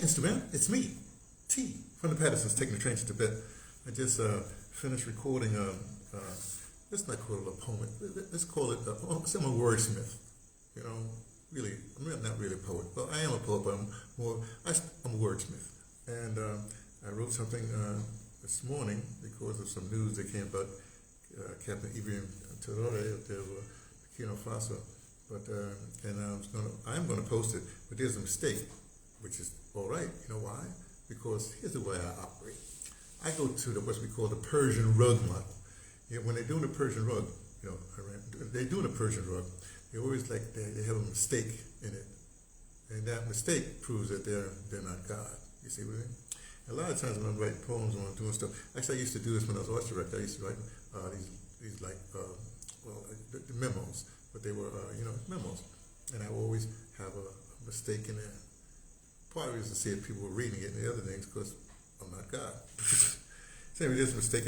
instrument, it's me, T, from the Pattersons, taking the train to Tibet. I just finished recording, let's not call it a poem, let's call it, I'm a wordsmith, you know, really, I'm not really a poet. Well, I am a poet, but I'm a wordsmith. And I wrote something this morning because of some news that came about Captain Ibrahim Traore up there with Burkina Faso. But and I'm gonna post it, but there's a mistake, which is all right. You know why? Because here's the way I operate. I go to what we call the Persian rug model. You know, when they're doing the Persian rug, you know, they're doing the Persian rug. They always they have a mistake in it, and that mistake proves that they're not God. You see what I mean? A lot of times when I'm writing poems or I'm doing stuff, actually I used to do this when I was arts director. I used to write these the memos, but they were memos, and I always have a mistake in there. Part of it is to see if people were reading it, and the other things because I'm not God. So anyway, there's a mistake.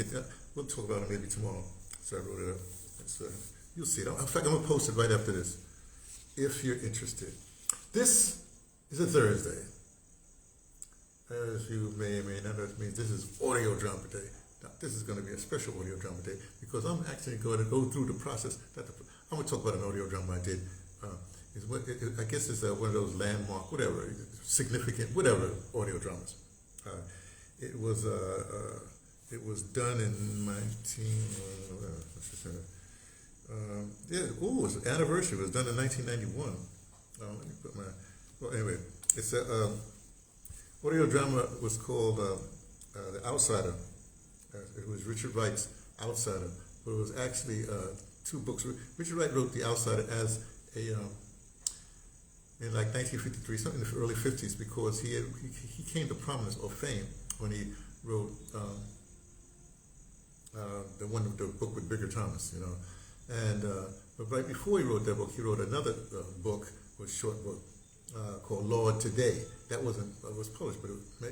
We'll talk about it maybe tomorrow. So I wrote it up. You'll see it. In fact, I'm gonna post it right after this, if you're interested. This is a Thursday. As you may or may not know, it means this is audio drama day. Now, this is going to be a special audio drama day because I'm actually going to go through the process. I'm going to talk about an audio drama I did. I guess it's one of those landmark, whatever, significant, whatever audio dramas. It was done in 19. It was an anniversary. It was done in 1991. Let me put my. Well, anyway, it's a. Audio drama was called The Outsider. It was Richard Wright's Outsider, but it was actually two books. Richard Wright wrote The Outsider as in like 1953, something in the early 50s, because he came to prominence or fame when he wrote the book with Bigger Thomas, you know. And but right before he wrote that book, he wrote another book, a short book, called Lord Today. That was published, but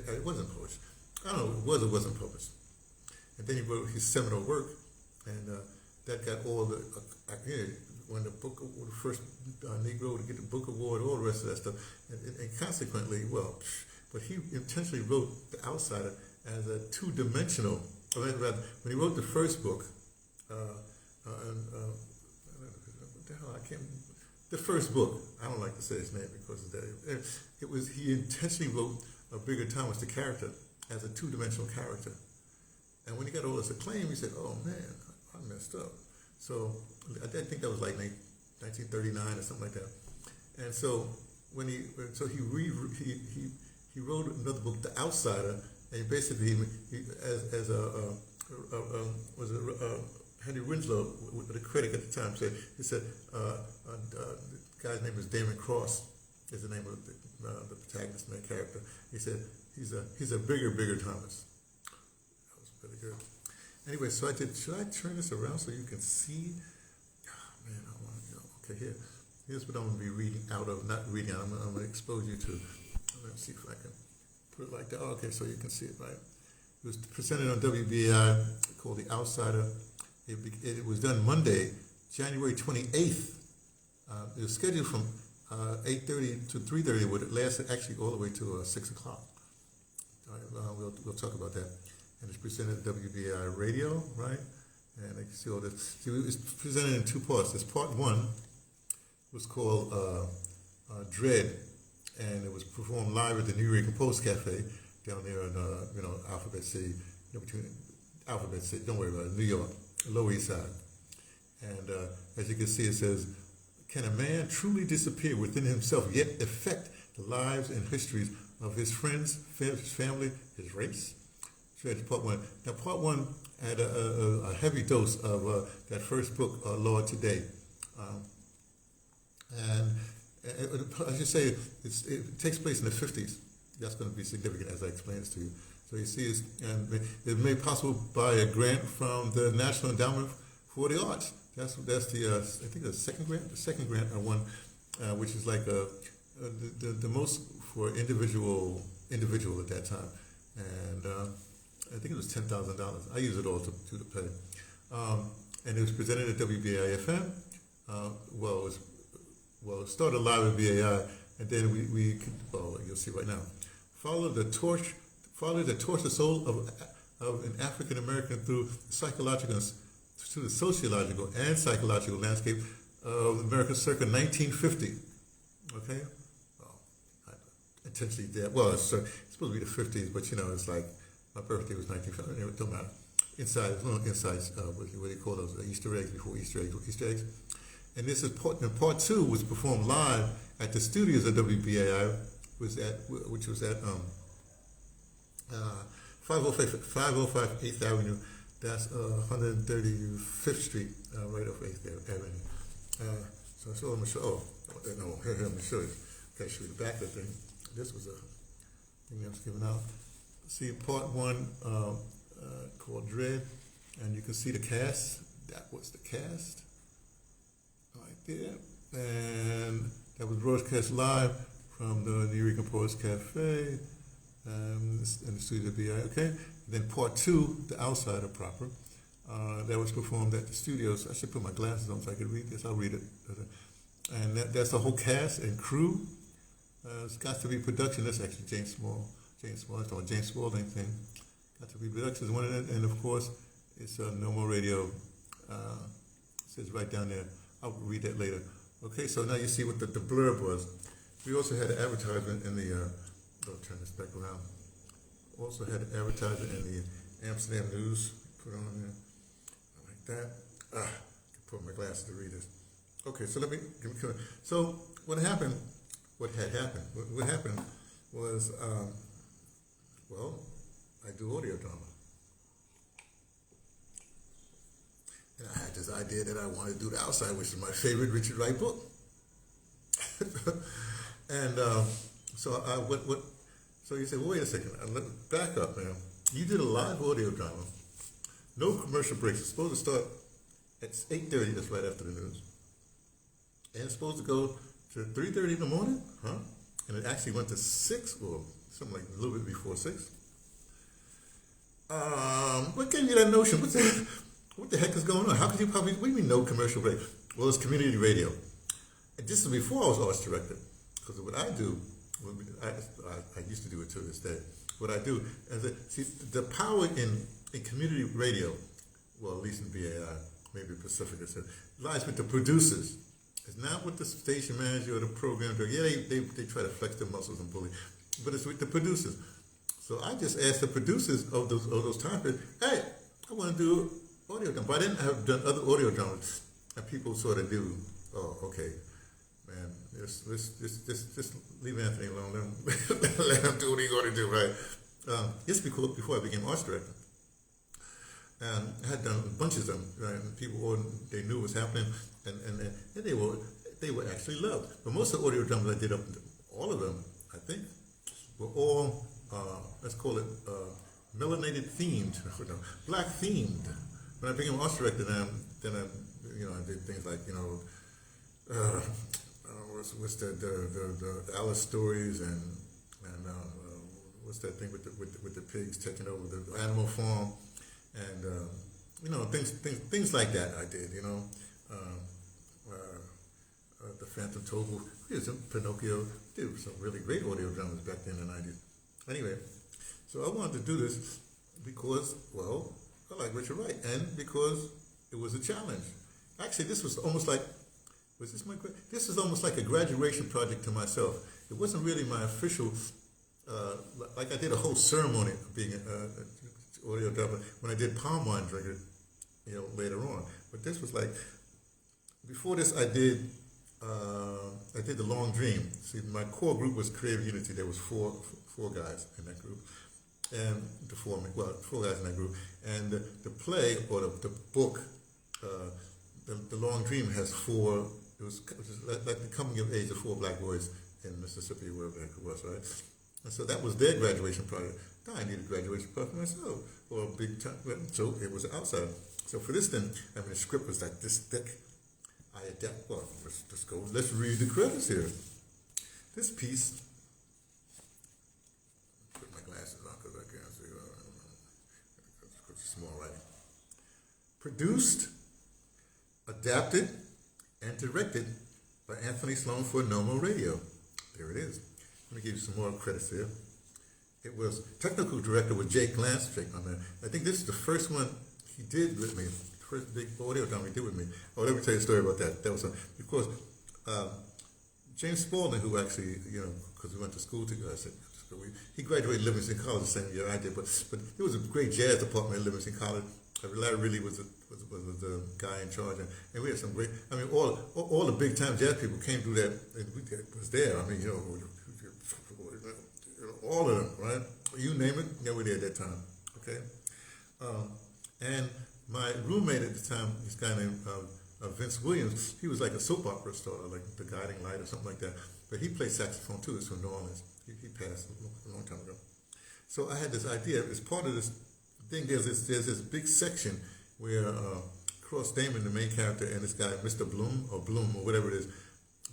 it wasn't published. I don't know, it was or wasn't published. And then he wrote his seminal work, and that got all the, when the book, the first Negro to get the book award, all the rest of that stuff. And consequently, but he intentionally wrote The Outsider as a two-dimensional, when he wrote the first book, the first book, I don't like to say his name because of that. He intentionally wrote a Bigger Thomas, the character, as a two-dimensional character. And when he got all this acclaim, he said, "Oh man, I messed up." So I think that was like 1939 or something like that. And so he wrote another book, The Outsider, and basically Henry Winslow, with the critic at the time, said the guy's name is Damon Cross, is the name of the protagonist and that character. He said he's a bigger Thomas. That was really good. Anyway, so should I turn this around so you can see? Oh, man, I want to go. Okay, here's what I'm going to be reading out of. Not reading out. I'm going to expose you to. Let's see if I can put it like that. Oh, okay, so you can see it, right? It was presented on WBAI, called The Outsider. It was done Monday, January 28th. It was scheduled from 8:30 to 3:30, but it lasted actually all the way to 6 o'clock. All right, we'll talk about that. And it's presented at WBAI Radio, right? And you can see all this. It's presented in two parts. This part one was called Dread, and it was performed live at the New York Post Cafe down there in Alphabet City, between Alphabet City. Don't worry about it, New York. Lower East Side. And as you can see, it says, "Can a man truly disappear within himself, yet affect the lives and histories of his friends, his family, his race?" So that's part one. Now, part one had a heavy dose of that first book, Lord Today. And I should say, it takes place in the 50s. That's going to be significant as I explain this to you. So you see, it's made possible by a grant from the National Endowment for the Arts. That's the I think the second grant I won, which is like the most for individual at that time, and I think it was $10,000. I use it all to pay, and it was presented at WBAI FM. It started live at BAI, and then we you'll see right now. follow the tortured soul of an African American through the sociological and psychological landscape of America circa 1950. Okay? Well, intentionally dead. Well, it's supposed to be the 50s, but it's like my birthday was 1950. It don't matter. Little insides, what do you call those? Easter eggs before Easter eggs. And this is part two was performed live at the studios of WBAI, which was at 505 8th Avenue. That's 135th Street, right off 8th Avenue. So I'm gonna show. Oh, no, here, let me show you. Okay, show you the back of the thing. This was a thing I was giving out. See part one called Dread, and you can see the cast. That was the cast right there, and that was broadcast live from the New York Poets Cafe in the studio of BI. Okay, and then part two, The Outsider proper, that was performed at the studios. I should put my glasses on so I can read this. I'll read it. And that's the whole cast and crew. It's got to be production. That's actually James Small. It's on James Spaulding thing. Got to be production is one of them, and of course, it's No More Radio. It says right down there. I'll read that later. Okay, so now you see what the blurb was. We also had an advertisement in the. I'll turn this back around. Also had an advertisement in the Amsterdam News. Put on there like that. I can put my glasses to read this. Okay, so so what had happened was, I do audio drama. And I had this idea that I wanted to do The Outside, which is my favorite Richard Wright book. And so you say, well, wait a second, back up, man. You did a live audio drama, no commercial breaks. It's supposed to start at 8:30, that's right after the news. And it's supposed to go to 3:30 in the morning, huh? And it actually went to 6 or something like a little bit before 6. What gave you that notion? What the heck is going on? How could you what do you mean no commercial break? Well, it's community radio. And this is before I was arts director. Because what I do, I used to do it to this day. What I do is the power in community radio, well, at least in BAI, maybe Pacifica, lies with the producers. It's not with the station manager or the program director. Yeah, they try to flex their muscles and bully, but it's with the producers. So I just asked the producers of those time periods, hey, I want to do audio drama. But I didn't have done other audio dramas, and people sort of do. Oh, okay, man, just leave Anthony alone. Let him do what he's going to do, right? Just before I became arts director. And I had done bunches of them, right? And people, they knew what was happening, and they were actually loved. But most of the audio dramas I did, all of them, I think, were all, let's call it melanated themed, black themed. When I became arts director, then I did things like, what's the Alice stories and what's that thing with the pigs taking over the animal farm. And things like that I did, the Phantom Total, Pinocchio, did some really great audio dramas back then in the 90s. Anyway, so I wanted to do this because, well, I like Richard Wright, and because it was a challenge. Actually, this was almost like, this is almost like a graduation project to myself. It wasn't really my official, like I did a whole ceremony of being audio drama when I did Palm Wine Drinker, later on. But this was like, before this I did The Long Dream. See, my core group was Creative Unity. There was four guys in that group. And four guys in that group. And the play, or the book, the Long Dream has four, it was like the coming of age of 4 black boys in Mississippi, wherever it was, right? And so that was their graduation project. I needed a graduation project myself, or a big time. So it was outside. So for this thing, the script was like this thick. I adapt. Well, let's read the credits here. This piece. Put my glasses on because I can't see. It's small writing. Produced, adapted, and directed by Anthony Sloan for No More Radio. There it is. Let me give you some more credits here. it was technical director was Jake Lance. I think this is the first one he did with me. First big audio drama he did with me. Oh, let me tell you a story about that. That was because James Spaulding, who actually, because we went to school together, he graduated Livingston College the same year I did, but there was a great jazz department at Livingston College. Larry really was the guy in charge, and we had some great. I mean, all the big time jazz people came through that, and we was there. I mean, all of them, right? You name it, they were there at that time. Okay, and my roommate at the time, this guy named Vince Williams, he was like a soap opera star, like The Guiding Light or something like that. But he played saxophone too. He's from New Orleans. He passed a long time ago. So I had this idea. As part of this thing, there's this big section where Cross Damon, the main character, and this guy, Mr. Bloom or whatever it is,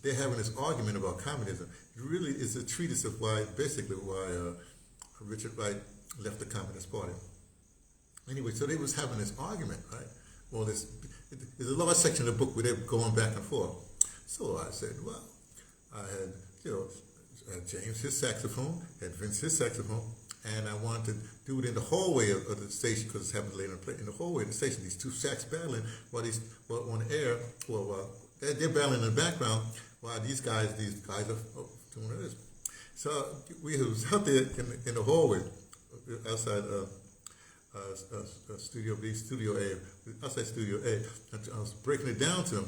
they're having this argument about communism. It really is a treatise of why Richard Wright left the Communist Party. Anyway, so they was having this argument, right? Well, there's a large section of the book where they're going back and forth. So I said, well, I had James his saxophone, had Vince his saxophone, and I wanted to do it in the hallway of the station because it happened later in the hallway of the station. These two sax battling while on the air, they're battling in the background while these guys are doing this. So we was out there in the hallway outside Studio B, Studio A, outside Studio A. I was breaking it down to them,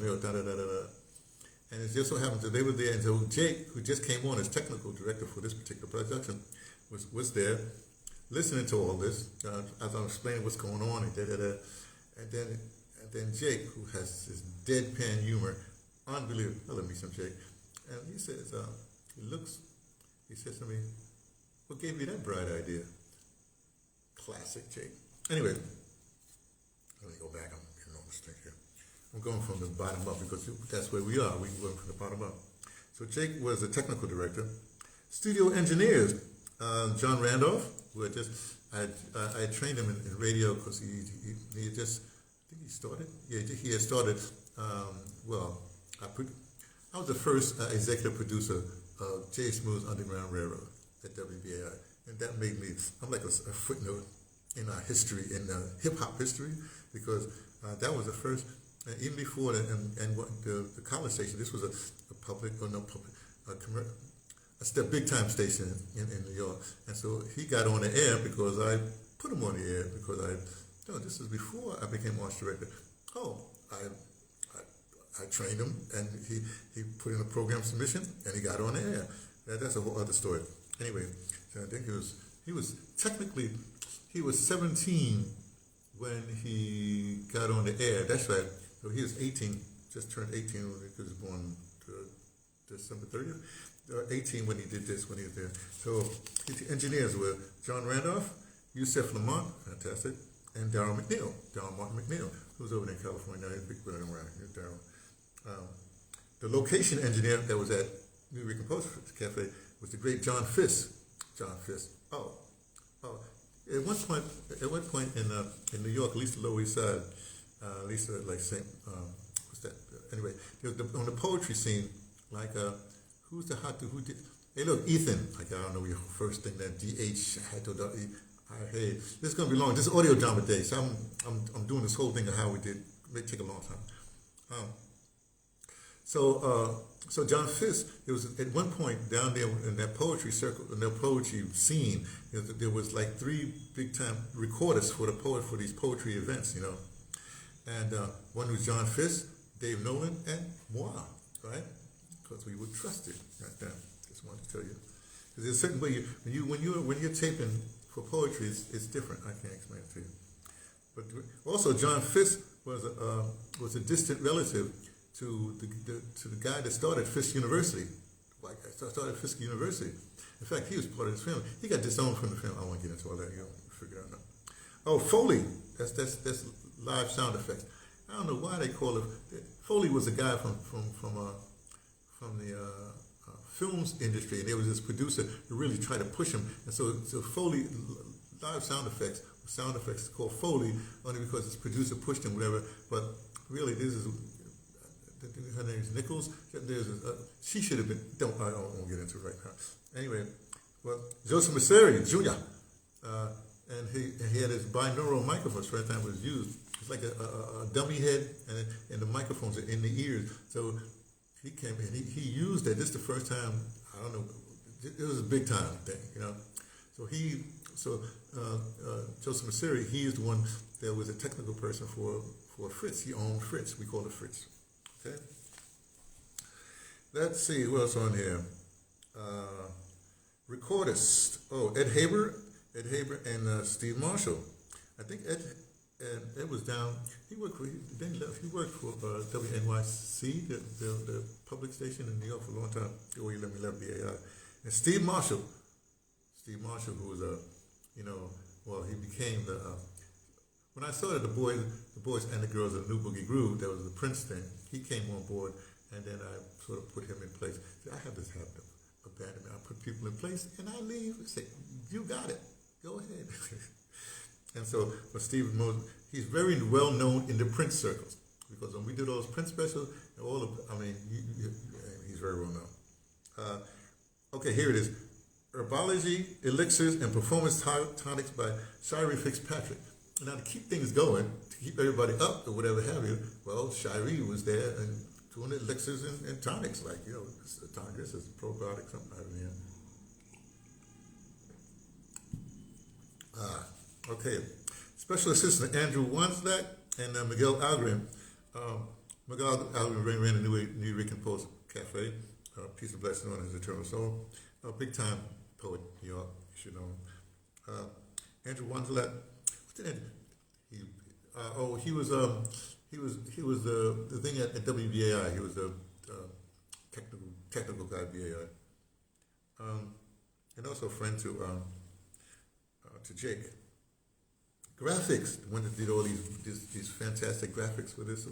and it just so happened that they were there, and so Jake, who just came on as technical director for this particular production, was there, listening to all this as I'm explaining what's going on, and then Jake, who has this deadpan humor, unbelievable. I love me some Jake, and he says, he says to me, "What gave you that bright idea?" Classic Jake. Anyway, let me go back. I'm getting on mistake here. I'm going from the bottom up because that's where we are. We can go from the bottom up. So Jake was a technical director. Studio engineers, John Randolph, who I had trained him in radio because he had just, I think he started. Yeah, he had started. I was the first executive producer of J. Smooth's Underground Railroad at WBAI. And that made me, I'm like a footnote in our history, in hip-hop history, because that was the first, even before the college station, this was a big-time station in New York. And so he got on the air because I put him on the air, because this is before I became arts director. I trained him, and he put in a program submission, and he got on the air. That's a whole other story. Anyway, so I think he was 17 when he got on the air. That's right. So he was 18, just turned 18 when he was born December 30th. 18 when he did this, when he was there. So the engineers were John Randolph, Yusef Lamont, fantastic, and Darryl Martin McNeil, who's over in California now. He's a big brother around. Darryl. The location engineer that was at New York Composer Cafe was the great John Fisk. At one point in New York, at least the Lower East Side, at least like St. What's that? Anyway, on the poetry scene, like who's the hot dude who did? Hey, look, Ethan. Like I don't know your first thing. That DH. Hey, this is gonna be long. This is audio drama day, so I'm doing this whole thing of how we did. It may take a long time. So John Fisk, it was at one point down there in that poetry circle, in that poetry scene, there was like 3 big time recorders for these poetry events, and one was John Fisk, Dave Nolan, and moi, right? Because we were trusted right there. Just wanted to tell you, because there's a certain way when you're taping for poetry, it's different. I can't explain it to you. But also, John Fisk was a distant relative to the guy that started Fisk University. White guy started Fisk University. In fact, he was part of this film. He got disowned from the film. I won't get into all that. You'll figure it out now. Oh, Foley. That's live sound effects. I don't know why they call it. Foley was a guy from the films industry, and there was this producer who really tried to push him. And so Foley, live sound effects called Foley only because this producer pushed him, whatever. But really, this is. Her name is Nichols. She should have been. I won't get into it right now. Anyway, Well, Joseph Masseri Jr. And he had his binaural microphones. First time it was used. It's like a dummy head, and the microphones are in the ears. So he came in. He used that. This is the first time. I don't know. It was a big time thing, you know. So Joseph Masseri, he is the one that was a technical person for Fritz. He owned Fritz. We call it Fritz. Okay. Let's see what else on here. Recordists. Oh, Ed Haber, and Steve Marshall. I think Ed was down. He worked for. Then he left. He worked for WNYC, the public station in New York for a long time. Oh, he left BAI. And Steve Marshall, who was he became the. When I started the boys and the girls of the New Boogie Groove, that was the Prince thing. He came on board, and then I sort of put him in place. See, I have this habit of abandonment. I put people in place, and I leave and say, "You got it. Go ahead." And so, for Steve Moses, he's very well known in the Prince circles because when we do those Prince specials, he's very well known. Okay, here it is. Herbology, Elixirs, and Performance Tonics by Shiree Fitzpatrick. Now, to keep things going, to keep everybody up or whatever have you, well, Shiree was there and doing elixirs and tonics, like, this is a probiotic, something out of here. Okay. Special Assistant Andrew Wanslak and Miguel Algren. Miguel Algren ran the New Rican Post Cafe. Peace and blessing on his eternal soul. Big time poet, New York, you should know him. Andrew Wanslak. What did he was the thing at WBAI. He was the technical guy at BAI. And also a friend to Jake. Graphics, the one that did all these fantastic graphics for this,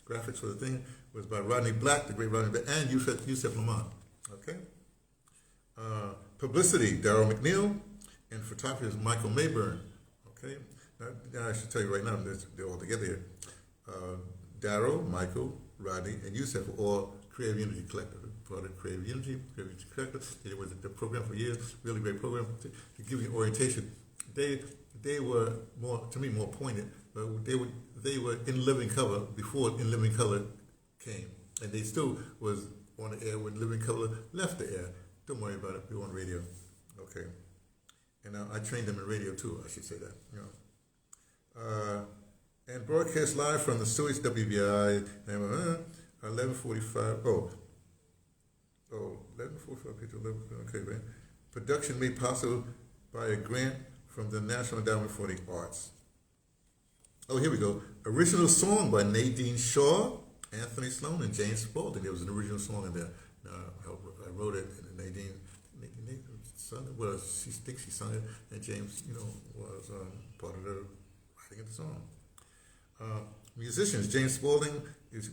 graphics for the thing, was by Rodney Black, the great Rodney Black, and Yusef Lamont. Okay. Publicity, Darryl McNeil, and photography is Michael Mayburn. Okay. Now I should tell you right now, they're all together here. Darryl, Michael, Rodney, and Yusef were all Creative Unity Collective. Brought in Creative Unity Collective. They were the program for years, really great program to give you orientation. They were more pointed, but they were in living color before In Living Color came, and they still was on the air when Living Color left the air. Don't worry about it. We're on radio, okay. And I trained them in radio too. I should say that, and broadcast live from the Sewage WBI 11:45. 11:45 page 11. Okay, man. Production made possible by a grant from the National Endowment for the Arts. Oh, here we go. Original song by Nadine Shaw, Anthony Sloan, and James Spaulding. There was an original song in there. I wrote it, and Nadine sung it. Well, she thinks she sung it, and James, was part of the writing of the song. Musicians: James Spaulding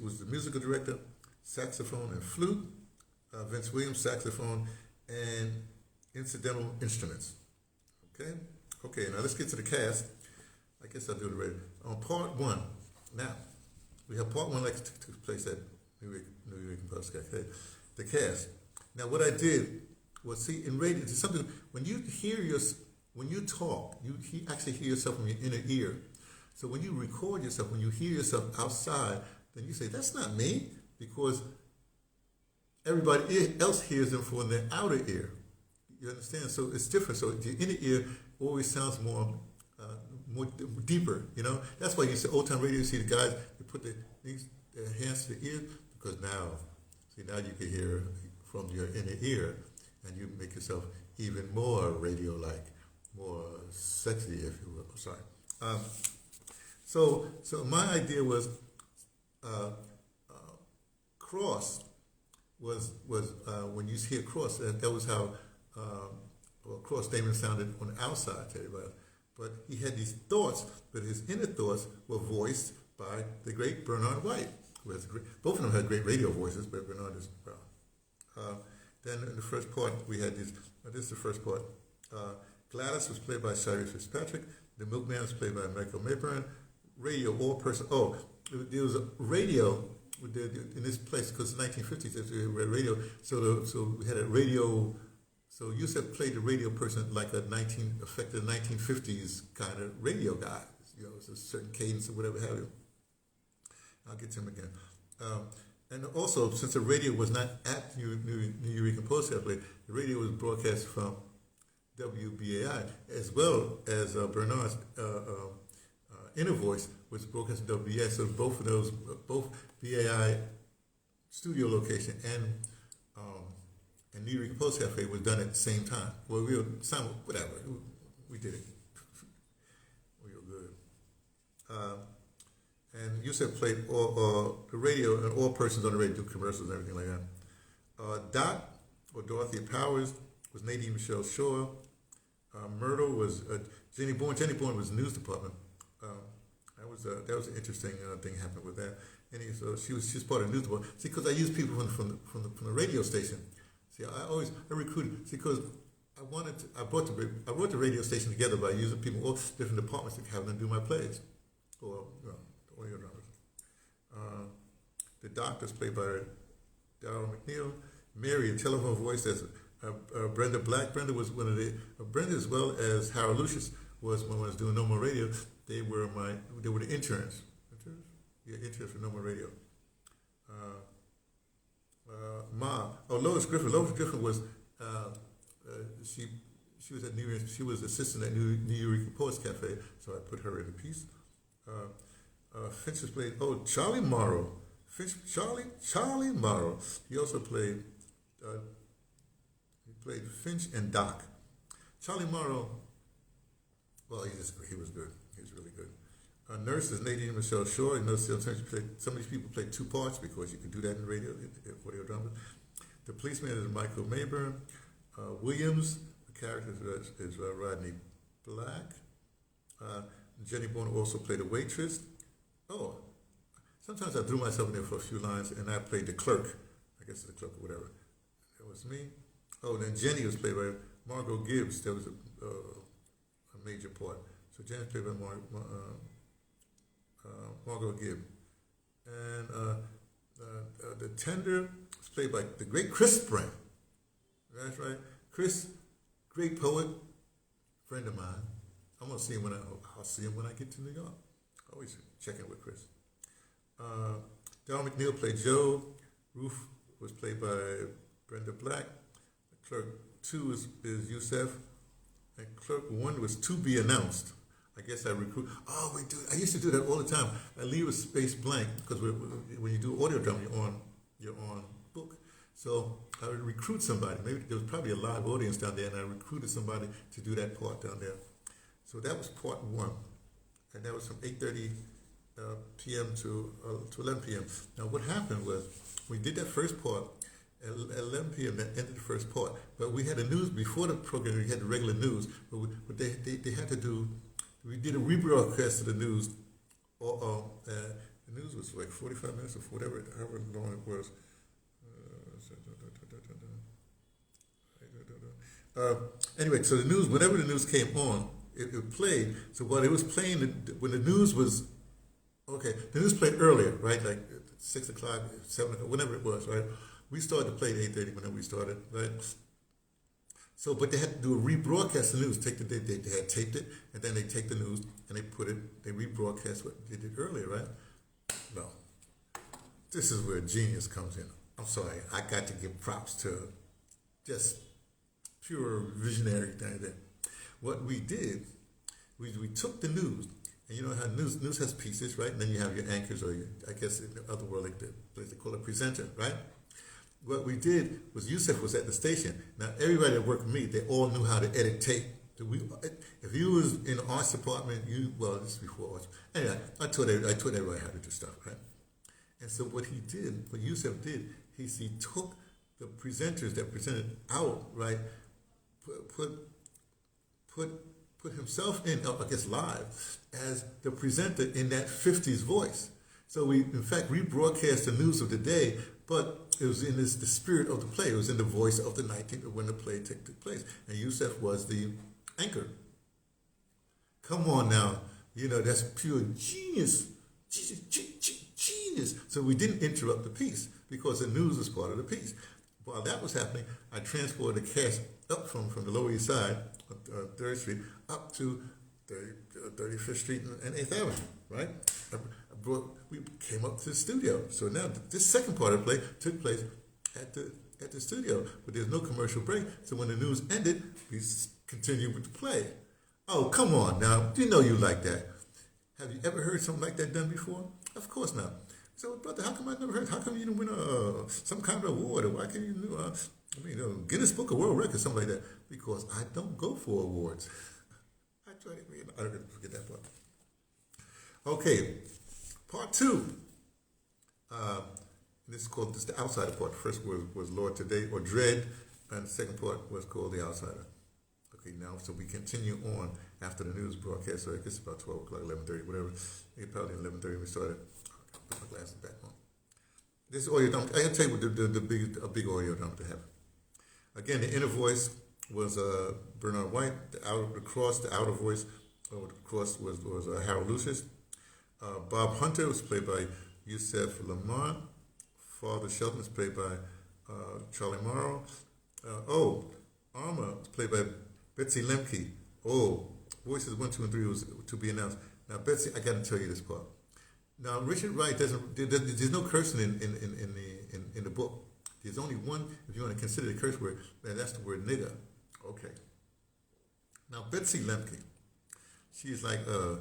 was the musical director, saxophone and flute. Vince Williams, saxophone and incidental instruments. Okay, now let's get to the cast. I guess I'll do it right. On part one, now, we have part one like took place at New York Podcast. Okay, the cast. Now, what I did was, see, in radio, there's something, when you talk, you actually hear yourself from your inner ear. So when you record yourself, when you hear yourself outside, then you say, that's not me, because everybody else hears them from their outer ear. You understand? So it's different. So your inner ear always sounds more deeper, That's why you see old time radio, you see the guys, they put their hands to the ear, because now you can hear from your inner ear, and you make yourself even more radio-like, more sexy, if you will. Sorry. So my idea was cross was when you hear cross, that was how cross statement sounded on the outside to everybody. But he had these thoughts, but his inner thoughts were voiced by the great Bernard Wright. Both of them had great radio voices, but Bernard is well. Then in the first part, we had these. This is the first part. Gladys was played by Shiree Fitzpatrick. The Milkman was played by Michael Mayburn. Radio, all person. Oh, there was a radio in this place because in the 1950s there was radio. So we had a radio So Yusef played the radio person like effective 1950s kind of radio guy. It's a certain cadence or whatever have you. I'll get to him again. And also, since the radio was not at New Eureka Post Cafe, the radio was broadcast from WBAI, as well as Bernard's inner voice was broadcast from WBAI. So both of those, both BAI studio location and New Eureka Post Cafe was done at the same time. Well, we were whatever. We did it. We were good. And Yusef played all the radio, and all persons on the radio do commercials and everything like that. Dot, or Dorothy Powers, was Nadine Michelle Shaw. Myrtle was Jenny Bourne. Jenny Bourne was news department. That was an interesting thing happened with that. And so she's part of the news department. See, because I use people from the radio station. See, I recruited. See, because I brought the radio station together by using people all different departments to have them do my plays, or audio dramas. The doctor's played by Darryl McNeil. Mary, a telephone voice, that's Brenda Black. Brenda was one of the Brenda, as well as Harold Lucius, was when I was doing No More Radio. They were the interns. Interns for No More Radio. Lois Griffin. Lois Griffin was she was at she was assistant at New Eureka Post Cafe, so I put her in the piece. Finch was played. Charlie Morrow. Charlie Morrow. He also played. He played Finch and Doc. Charlie Morrow. Well, he was good. He was really good. Nurse is Nadine Michelle Shaw. You know, sometimes some of these people play two parts because you can do that in radio, audio drama. The policeman is Michael Mayburn. Williams, the character is Rodney Black. Jenny Bourne also played a waitress. Sometimes I threw myself in there for a few lines, and I played the clerk. I guess the clerk or whatever. That was me. Then Jenny was played by Margot Gibbs. That was a major part. So Jenny played by Margot Gibbs. And the tender was played by the great Chris Brent. That's right. Chris, great poet, friend of mine. I'm gonna see him I'll see him when I get to New York. Always check in with Chris. Darryl McNeil played Joe. Ruth was played by Brenda Black. Clerk 2 is Yusef. And Clerk 1 was to be announced. I guess I recruit. I used to do that all the time. I leave a space blank because when you do audio drama, you're on book. So I would recruit somebody. Maybe there was probably a live audience down there, and I recruited somebody to do that part down there. So that was part 1, and that was from 8:30 p.m. to 11 p.m. Now what happened was we did that first part at 11 p.m. That ended the first part. But we had the news before the program. We had the regular news, but they had to do. We did a rebroadcast of the news. The news was like 45 minutes or however long it was. Anyway, so the news, whenever the news came on, it played. So while it was playing, when the news was, the news played earlier, right? Like 6 o'clock, 7 o'clock, whenever it was, right? We started to play at 8:30 whenever we started, right? So, but they had to do a rebroadcast of the news. They had taped it, and then they take the news and they rebroadcast what they did earlier, right? No. This is where genius comes in. I'm sorry, I got to give props to just pure visionary thing there. What we did, we took the news, and you know how news has pieces, right? And then you have your anchors, or I guess in the other world, they call it a presenter, right? What we did was Yusef was at the station. Now, everybody that worked with me, they all knew how to edit tape. If you was in the arts department, this is before arts. Anyway, I taught everybody how to do stuff, right? And so what Yusef did, he took the presenters that presented out, right, put himself in, I guess live, as the presenter in that 50s voice. So we, in fact, rebroadcast the news of the day, but it was in the spirit of the play. It was in the voice of the 19th when the play took place. And Yusef was the anchor. Come on now. You know, that's pure genius. Genius. So we didn't interrupt the piece because the news was part of the piece. While that was happening, I transported the cast up from the Lower East Side, 3rd Street, up to 35th Street and 8th Avenue, right? We came up to the studio. So now this second part of the play took place at the studio, but there's no commercial break. So when the news ended, we continued with the play. Oh, come on now. You know you like that. Have you ever heard something like that done before? Of course not. So, brother, how come I never heard? How come you didn't win some kind of award? Or why can't you do, Guinness Book of World Records, something like that? Because I don't go for awards. I try to I don't forget that part. Okay, part 2. This is called the outsider part. The first was Lord Today or Dread, and the second part was called The Outsider. Okay, now, so we continue on after the news broadcast. So I guess about 12 o'clock, 11:30, whatever. Probably 11:30 we started. Put my glasses back on. This audio dump, I can tell you what a big audio dump to have. Again, the inner voice was Bernard Wright. The outer voice, was Harold Lucius. Bob Hunter was played by Yusef Lamont. Father Shelton was played by Charlie Morrow. Arma was played by Betsy Lemke. Voices 1, 2, and 3 was to be announced. Now, Betsy, I got to tell you this part. Now, Richard Wright there's no cursing in the book. There's only one, if you want to consider the curse word, and that's the word nigger. Okay. Now, Betsy Lemke, she was like a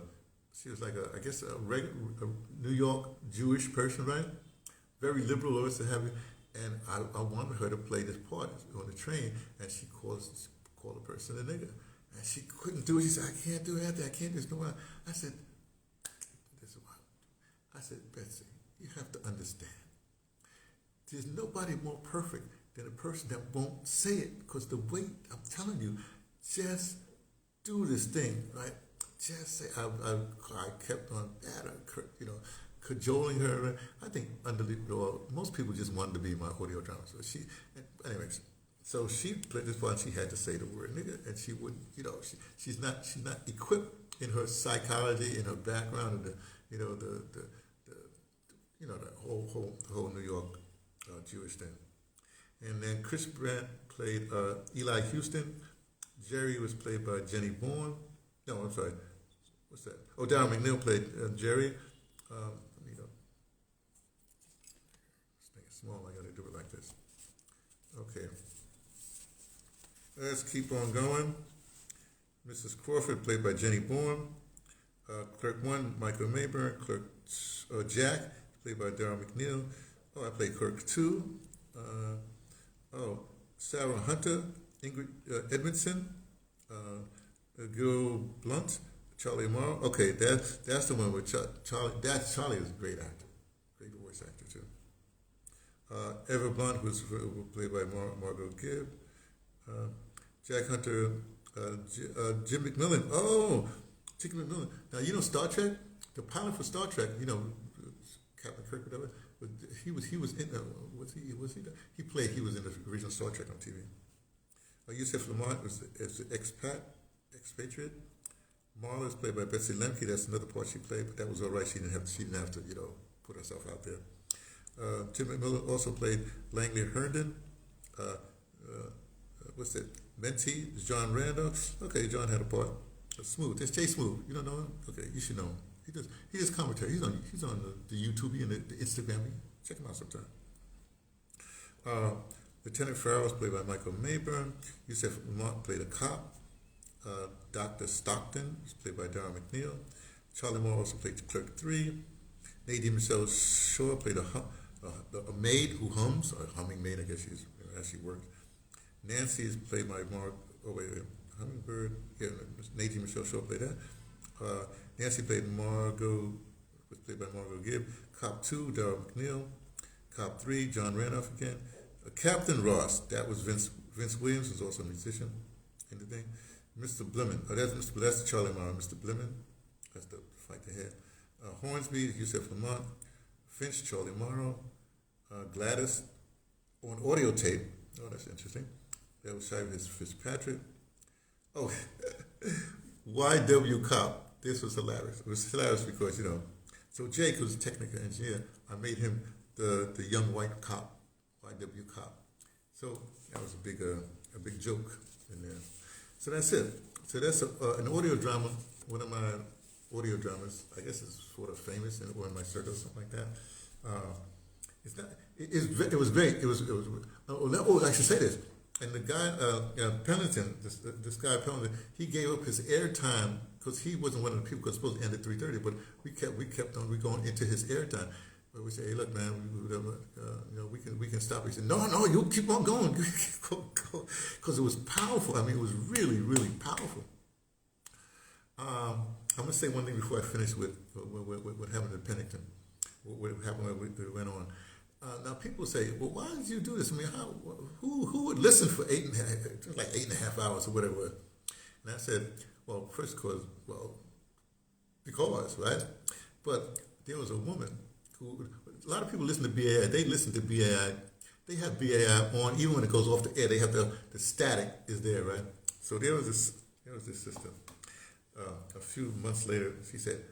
New York Jewish person, right? Very liberal, always to have it. And I wanted her to play this part on the train, and she called a person a nigger. And she couldn't do it. She said, I can't do that. I can't do this. No, I said, Betsy, you have to understand. There's nobody more perfect than a person that won't say it. Because the way, I'm telling you, just do this thing, right? Just say, I kept on cajoling her. I think most people just wanted to be my audio drama. So she played this part. And she had to say the word nigga, and she wouldn't. She's not equipped in her psychology, in her background, and the whole New York Jewish thing. And then Chris Brandt played Eli Houston. Jerry was played by Jenny Bourne. No, I'm sorry. What's that? Oh, Darren McNeil played Jerry. Let me go. Let's make it small. I got to do it like this. Okay. Let's keep on going. Mrs. Crawford played by Jenny Bourne. Clerk 1, Michael Mayburn. Clerk Jack, played by Darryl McNeil. I played Clerk 2. Sarah Hunter, Ingrid Edmondson, Gil Blunt, Charlie Morrow. Okay, that's the one with Charlie. Charlie is a great actor, great voice actor too. Eva Blunt was played by Margot Gibb. Jack Hunter, Jim McMillan. Jim McMillan. Now Star Trek. The pilot for Star Trek. Captain Kirk, whatever. He was in. He was in the original Star Trek on TV. Yusef Lamont was the expatriate. Marla is played by Betsy Lemke. That's another part she played, but that was all right. She didn't have to put herself out there. Jim McMillan also played Langley Herndon. What's that? Mentee, John Randolph. Okay, John had a part. Smooth. That's Jay Smooth. You don't know him? Okay, you should know him. He does commentary. He's on the YouTube and the Instagram. Check him out sometime. Lieutenant Farrell was played by Michael Mayburn. Yusef Lamont played a cop. Dr. Stockton was played by Darryl McNeil. Charlie Moore also played Clerk 3. Nadine Michelle Shaw played a maid who hums, or a humming maid, I guess she works. Nancy is played by Hummingbird. Yeah, Nadine Michelle Shaw played that. Nancy was played by Margot Gibb. Cop 2, Darryl McNeil. Cop 3, John Randolph again. Captain Ross, that was Vince Williams, who's also a musician in the thing. Mr. Blimmen, that's Charlie Morrow. Mr. Blimmen, that's the fight they had. Hornsby, Yusef Lamont. Finch, Charlie Morrow. Gladys, on audio tape. Oh, that's interesting. That was Shivy Fitzpatrick. YW Cop. This was hilarious. It was hilarious because, so Jake, who's a technical engineer, I made him the young white cop, YW Cop. So that was a big joke in there. So that's it. So that's an audio drama. One of my audio dramas, I guess, is sort of famous in or in my circle, something like that. It's not. It was great. It was. Oh, I should say this. And the guy, Pennington, this guy Pennington, he gave up his airtime because he wasn't one of the people because supposed to end at 3:30. But we kept on going into his airtime. But we say, hey, look, man, we can stop. He said, no, you keep on going, because it was powerful. I mean, it was really, really powerful. I'm gonna say one thing before I finish with what happened at Pennington. What happened when we went on. Now people say, well, why did you do this? I mean, who would listen for 8.5 hours or whatever it was? And I said, well, first because, right? But there was a woman who, a lot of people listen to BAI. They listen to BAI. They have BAI on, even when it goes off the air, they have the static is there, right? So there was this sister. A few months later, she said,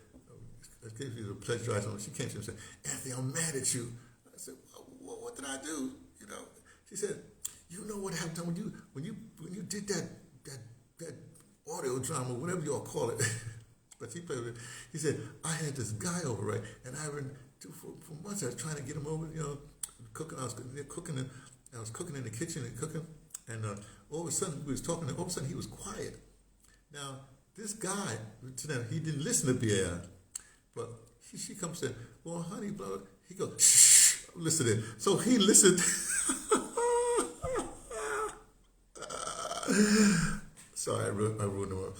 I gave you the pleasure. She came to me and said, Anthony, I'm mad at you. I said, what did I do? You know, she said, you know what happened when you did that audio drama, whatever y'all call it. But he played with it. He said, I had this guy over, right? And for months I was trying to get him over, cooking. I was cooking in the kitchen and cooking. And all of a sudden we was talking, and all of a sudden he was quiet. Now, this guy, he didn't listen to BAI. But she comes and said, well, honey, blah, blah. He goes, shh, listen to it. So he listened. Sorry, I ruined the word.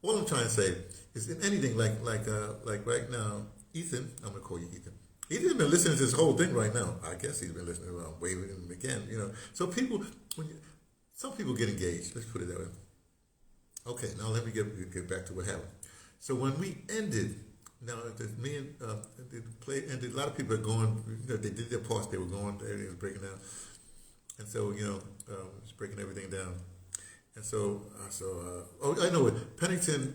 All I'm trying to say is in anything like right now, Ethan, I'm gonna call you Ethan. Ethan's been listening to this whole thing right now. I guess he's been listening around waving him again, So some people get engaged. Let's put it that way. Okay, now let me get back to what happened. So when we ended, now me and the play ended. A lot of people are going. They did their parts. They were going. Everything was breaking down, and so it's breaking everything down. And so I know it. Pennington,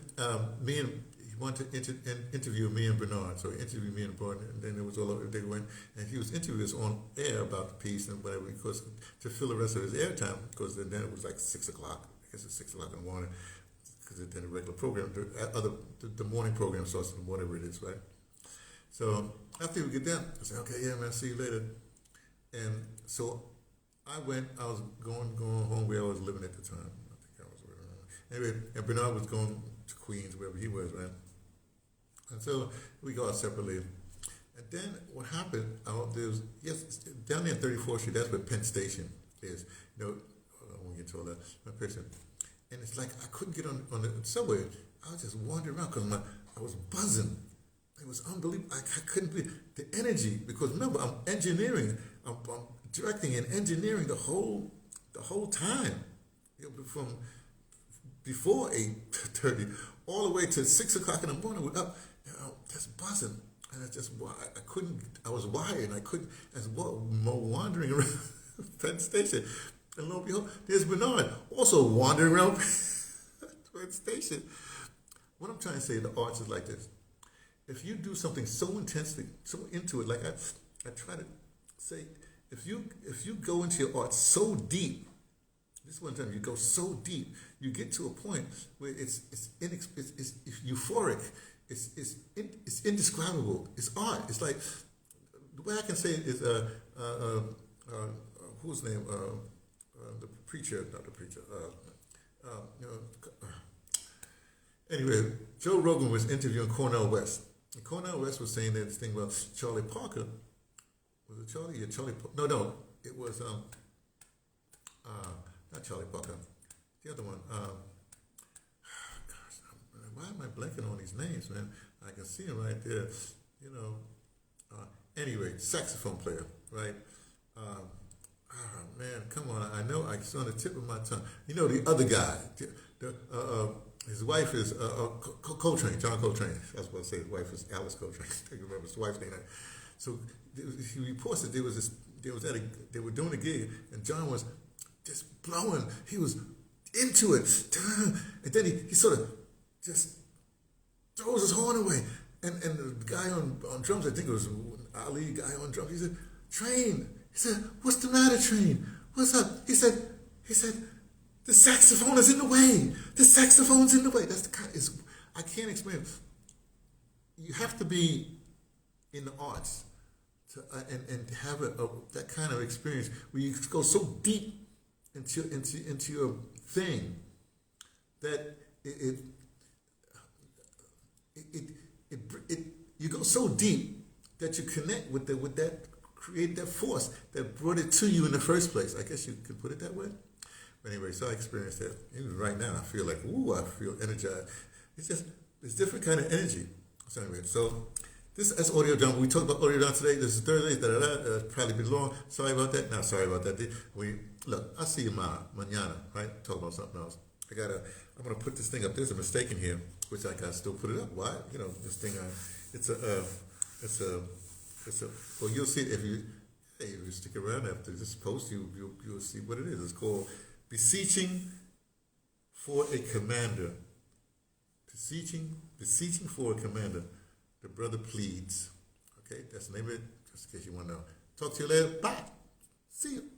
he wanted to interview me and Bernard. So he interviewed me and Bernard, and then it was all over. They went, and he was interviewing us on air about the piece and whatever, because to fill the rest of his airtime, because then it was like 6 o'clock. I guess it's 6 o'clock in the morning, because then the regular program, the morning program starts in whatever it is, right? So after we get done, I said, okay, yeah, man, see you later. And so I was going home where I was living at the time. Anyway, and Bernard was going to Queens, wherever he was, right? And so we go out separately. And then what happened, down there in 34th Street, that's where Penn Station is. I won't get to all that. My picture. And it's like I couldn't get on the subway. I was just wandering around because I was buzzing. It was unbelievable. I couldn't believe the energy, because remember, I'm engineering. I'm directing and engineering the whole time. From before 8:30, all the way to 6 o'clock in the morning, we're up, just buzzing. And I was wired, and I couldn't, wandering around Penn Station. And lo and behold, there's Bernard, also wandering around Penn Station. What I'm trying to say, the arts is like this. If you do something so intensely, so into it, like I try to say, if you go into your art so deep, this one time you go so deep, you get to a point where it's euphoric, it's indescribable. It's art. It's like, the way I can say it is whose name? The preacher, not the preacher. Anyway, Joe Rogan was interviewing Cornel West. And Cornel West was saying that this thing about Charlie Parker. Was it Charlie? Yeah, Charlie. No, it was not Charlie Parker. The other one. Gosh, why am I blanking on these names, man? I can see him right there. Anyway, saxophone player, right? Man, come on! I know it's on the tip of my tongue. The other guy. His wife is Coltrane, John Coltrane. That's what I say. His wife is Alice Coltrane. I can't remember his wife's name. So he reports that they were doing a gig, and John was just blowing. He was into it, and then he sort of just throws his horn away. And the guy on drums, I think it was Ali, guy on drums. He said, "Train." He said, "What's the matter, Train? What's up? He said, the saxophone is in the way. The saxophone's in the way. That's the kind. I can't explain it. You have to be in the arts to, and have that kind of experience where you go so deep into your thing that you go so deep that you connect with that, create that force that brought it to you in the first place. I guess you could put it that way. But anyway, so I experienced that. Even right now, I feel like, ooh, I feel energized. It's different kind of energy. So anyway, so this is Audio Dump. We talked about Audio Dump today. This is Thursday. Probably been long. Sorry about that. Not sorry about that. Look, I'll see you mañana, right? Talk about something else. I'm gonna put this thing up. There's a mistake in here, which I gotta still put it up. Why? This thing. Well, you'll see it if you stick around after this post. You'll see what it is. It's called Beseeching for a Commander. Beseeching for a Commander. DeBrother pleads. Okay, that's the name of it. Just in case you want to know. Talk to you later. Bye. See you.